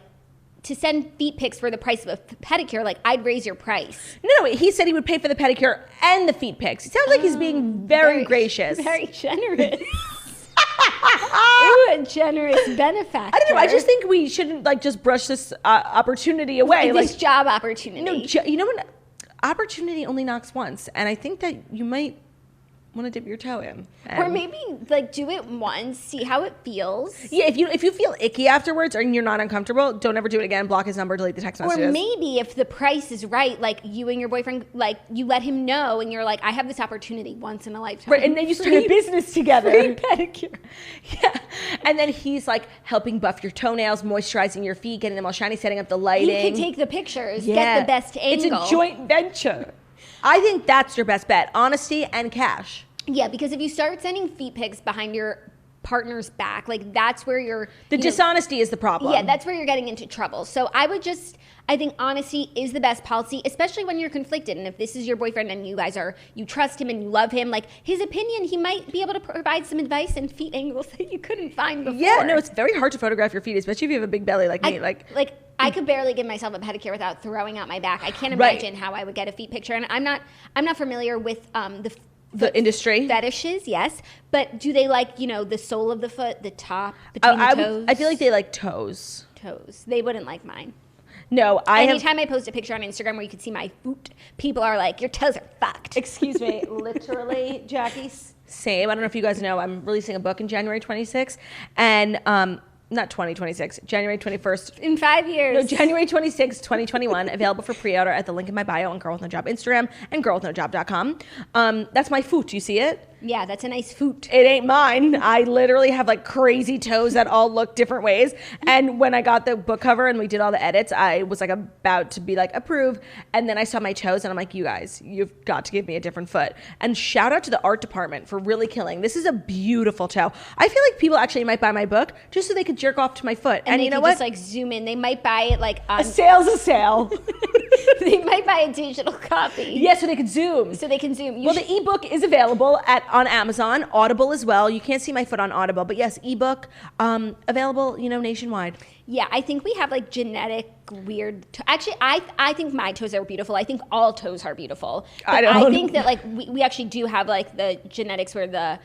to send feet pics for the price of a pedicure, like I'd raise your price. No, he said he would pay for the pedicure and the feet pics. It sounds like he's being very gracious. Very generous. Ooh, a generous benefactor. I don't know. I just think we shouldn't like just brush this opportunity away. This like job opportunity. No, you know what? Opportunity only knocks once, and I think that you might want to dip your toe in, or maybe like do it once, see how it feels. Yeah, if you feel icky afterwards or you're not uncomfortable, don't ever do it again. Block his number, delete the text messages. Or maybe if the price is right, like you and your boyfriend, like you let him know, and you're like, I have this opportunity once in a lifetime. Right, and then you start a business together. Free pedicure. Yeah, and then he's like helping buff your toenails, moisturizing your feet, getting them all shiny, setting up the lighting. He can take the pictures, get the best angle. It's a joint venture. I think that's your best bet: honesty and cash. Yeah, because if you start sending feet pics behind your partner's back, like that's where the dishonesty is the problem. Yeah, that's where you're getting into trouble. So I think honesty is the best policy, especially when you're conflicted. And if this is your boyfriend and you trust him and you love him, like his opinion, he might be able to provide some advice and feet angles that you couldn't find before. Yeah, no, it's very hard to photograph your feet, especially if you have a big belly like me. I could barely give myself a pedicure without throwing out my back. I can't imagine how I would get a feet picture. And I'm not familiar with the industry fetishes, yes, but do they like the sole of the foot, the top between the toes? I feel like they like toes. They wouldn't like mine. No, anytime I post a picture on Instagram where you can see my foot, people are like, your toes are fucked. Excuse me, literally, Jackie. Same. I don't know if you guys know, I'm releasing a book in January 26th, and not 2026, January 21st. In 5 years. No, January 26th, 2021. Available for pre-order at the link in my bio on Girl With No Job Instagram and girlwithnojob.com. That's my foot. You see it? Yeah, that's a nice foot. It ain't mine. I literally have like crazy toes that all look different ways. And when I got the book cover and we did all the edits, I was like about to be like approve. And then I saw my toes and I'm like, you guys, you've got to give me a different foot. And shout out to the art department for really killing. This is a beautiful toe. I feel like people actually might buy my book just so they could jerk off to my foot. And you know what? Just like zoom in. They might buy it like on... A sale's a sale. They might buy a digital copy. Yeah, so they could zoom. Well, the ebook is available on Amazon, Audible as well. You can't see my foot on Audible, but yes, ebook available, nationwide. Yeah, I think we have like genetic weird. Actually, I think my toes are beautiful. I think all toes are beautiful. But I think that like we actually do have like the genetics where the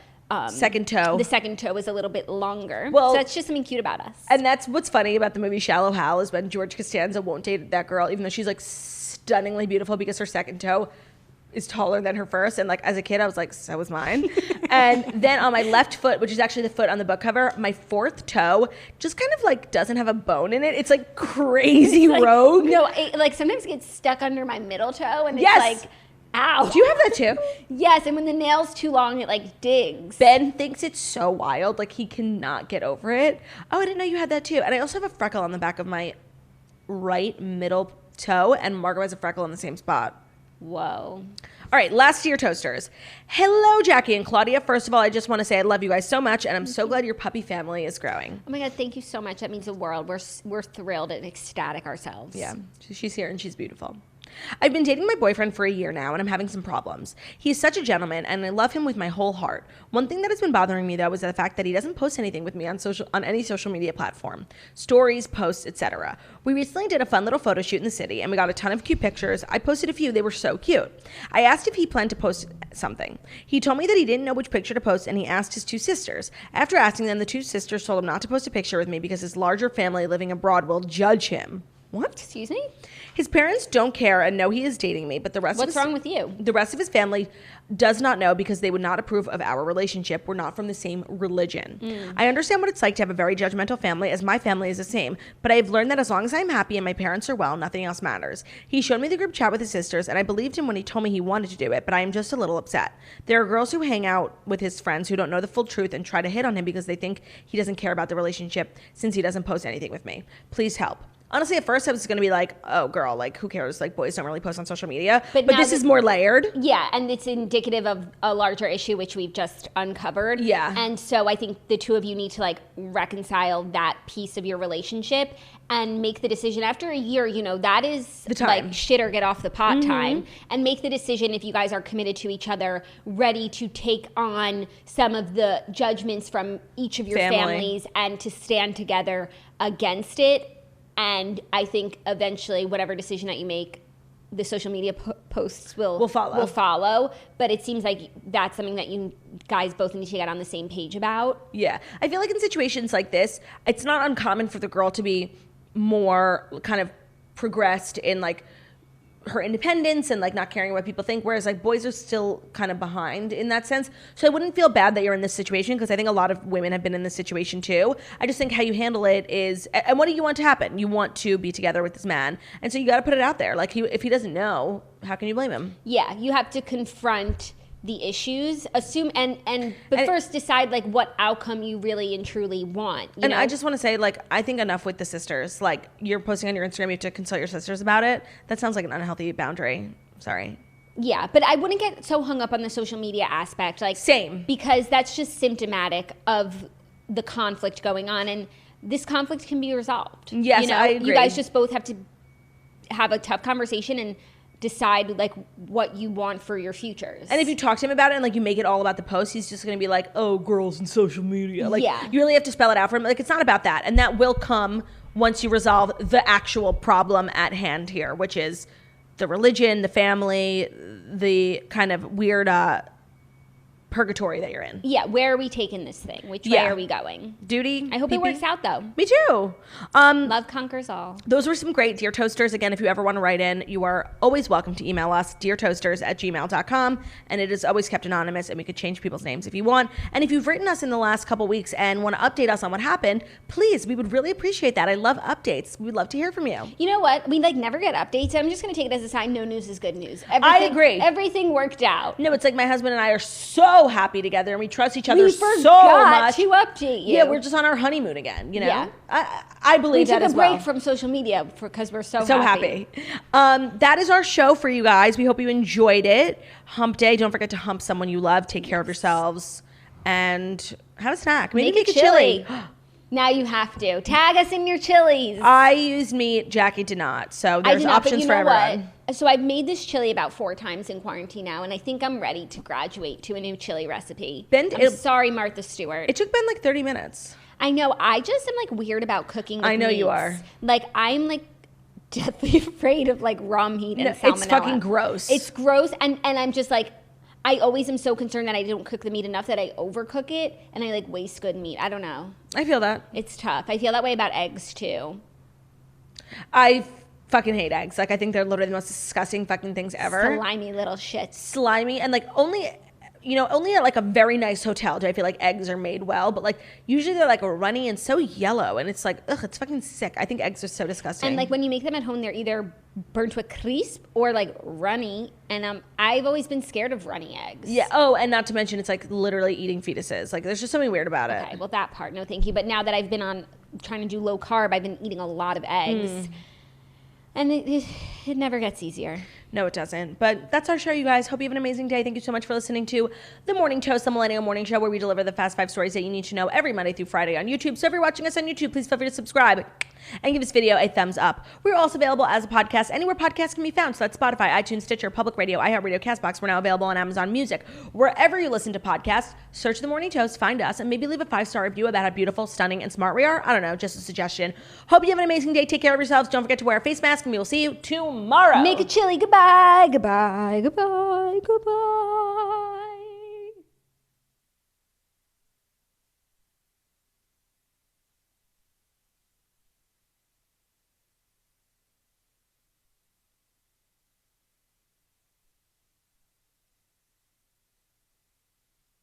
second toe. The second toe is a little bit longer. Well, so that's just something cute about us. And that's what's funny about the movie Shallow Hal is when George Costanza won't date that girl, even though she's like stunningly beautiful because her second toe is taller than her first. And like as a kid, I was like, so was mine. And then on my left foot, which is actually the foot on the book cover, my fourth toe just kind of like doesn't have a bone in it. It's like crazy rogue. No, it like sometimes gets stuck under my middle toe and it's like, ow. Do you have that too? Yes, and when the nail's too long, it like digs. Ben thinks it's so wild. Like he cannot get over it. Oh, I didn't know you had that too. And I also have a freckle on the back of my right middle toe, and Margot has a freckle in the same spot. Whoa. All right, last to your toasters. Hello, Jackie and Claudia. First of all, I just want to say I love you guys so much, and I'm so glad your puppy family is growing. Oh my God, thank you so much. That means the world. We're thrilled and ecstatic ourselves. Yeah, she's here and she's beautiful. I've been dating my boyfriend for a year now, and I'm having some problems. He's such a gentleman, and I love him with my whole heart. One thing that has been bothering me, though, is the fact that he doesn't post anything with me on any social media platform. Stories, posts, etc. We recently did a fun little photo shoot in the city, and we got a ton of cute pictures. I posted a few. They were so cute. I asked if he planned to post something. He told me that he didn't know which picture to post, and he asked his two sisters. After asking them, the two sisters told him not to post a picture with me because his larger family living abroad will judge him. What? Excuse me? His parents don't care and know he is dating me, but What's wrong with you? The rest of his family does not know because they would not approve of our relationship. We're not from the same religion. I understand what it's like to have a very judgmental family, as my family is the same, but I've learned that as long as I'm happy and my parents are well, nothing else matters. He showed me the group chat with his sisters, and I believed him when he told me he wanted to do it, but I am just a little upset. There are girls who hang out with his friends who don't know the full truth and try to hit on him because they think he doesn't care about the relationship since he doesn't post anything with me. Please help. Honestly, at first I was going to be like, oh, girl, like, who cares? Like, boys don't really post on social media. But this is more layered. Yeah, and it's indicative of a larger issue, which we've just uncovered. Yeah. And so I think the two of you need to, like, reconcile that piece of your relationship and make the decision after a year, you know, that is the time. Like shit or get off the pot time, and make the decision if you guys are committed to each other, ready to take on some of the judgments from each of your families and to stand together against it. And I think eventually whatever decision that you make, the social media posts will follow. But it seems like that's something that you guys both need to get on the same page about. Yeah. I feel like in situations like this, it's not uncommon for the girl to be more kind of progressed in like her independence and like not caring what people think, whereas like boys are still kind of behind in that sense. So I wouldn't feel bad that you're in this situation, because I think a lot of women have been in this situation too. I just think how you handle it is, and what do you want to happen? You want to be together with this man, and so you got to put it out there. Like, if he doesn't know, how can you blame him? Yeah, you have to confront the issues, assume, but first decide like what outcome you really and truly want. You know? I just want to say, like, I think enough with the sisters. Like, you're posting on your Instagram, you have to consult your sisters about it. That sounds like an unhealthy boundary. Sorry. Yeah, but I wouldn't get so hung up on the social media aspect. Like, same, because that's just symptomatic of the conflict going on, and this conflict can be resolved. Yes, you know? I agree. You guys just both have to have a tough conversation and decide like what you want for your futures. And if you talk to him about it and like you make it all about the post, he's just going to be like, oh, girls and social media. Like, you really have to spell it out for him. Like, it's not about that. And that will come once you resolve the actual problem at hand here, which is the religion, the family, the kind of weird purgatory that you're in. Yeah, where are we taking this thing? Which way are we going? Duty. I hope it works out, though. Me too. Love conquers all. Those were some great Dear Toasters. Again, if you ever want to write in, you are always welcome to email us, deartoasters@gmail.com. And it is always kept anonymous, and we could change people's names if you want. And if you've written us in the last couple weeks and want to update us on what happened, please, we would really appreciate that. I love updates. We'd love to hear from you. You know what? We like never get updates. I'm just going to take it as a sign no news is good news. I agree. Everything worked out. No, it's like my husband and I are so happy together, and we trust each other so much. To update you. Yeah, we're just on our honeymoon again, you know? Yeah. I believe that as well. We took a break from social media because we're so happy. That is our show for you guys. We hope you enjoyed it. Hump day. Don't forget to hump someone you love. Take care of yourselves. And have a snack. Maybe make a chili. Now you have to. Tag us in your chilies. I used meat. Jackie did not. So there's options for everyone. So I've made this chili about 4 times in quarantine now, and I think I'm ready to graduate to a new chili recipe. I'm sorry, Martha Stewart. It took Ben like 30 minutes. I know. I just am like weird about cooking with I know meats. you are. Like, I'm like deathly afraid of like raw meat and salmonella. It's fucking gross. It's gross, and I'm just like, I always am so concerned that I don't cook the meat enough that I overcook it and I like waste good meat. I don't know. I feel that. It's tough. I feel that way about eggs too. I fucking hate eggs. Like, I think they're literally the most disgusting fucking things ever. Slimy little shits. Slimy, and like only at like a very nice hotel do I feel like eggs are made well, but like usually they're like runny and so yellow, and it's like, ugh, it's fucking sick. I think eggs are so disgusting. And like when you make them at home, they're either burnt to a crisp or like runny, and I've always been scared of runny eggs. Yeah. Oh, and not to mention it's like literally eating fetuses. Like, there's just something weird about it. Okay, well, that part, no thank you. But now that I've been on trying to do low carb, I've been eating a lot of eggs. And it never gets easier. No, it doesn't. But that's our show, you guys. Hope you have an amazing day. Thank you so much for listening to The Morning Toast, the Millennial Morning Show, where we deliver the fast 5 stories that you need to know every Monday through Friday on YouTube. So if you're watching us on YouTube, please feel free to subscribe and give this video a thumbs up. We're also available as a podcast anywhere podcasts can be found. So that's Spotify, iTunes, Stitcher, Public Radio, iHeartRadio, CastBox. We're now available on Amazon Music. Wherever you listen to podcasts, search The Morning Toast, find us, and maybe leave a 5-star review about how beautiful, stunning, and smart we are. I don't know, just a suggestion. Hope you have an amazing day. Take care of yourselves. Don't forget to wear a face mask, and we will see you tomorrow. Make a chili. Goodbye. Goodbye. Goodbye. Goodbye.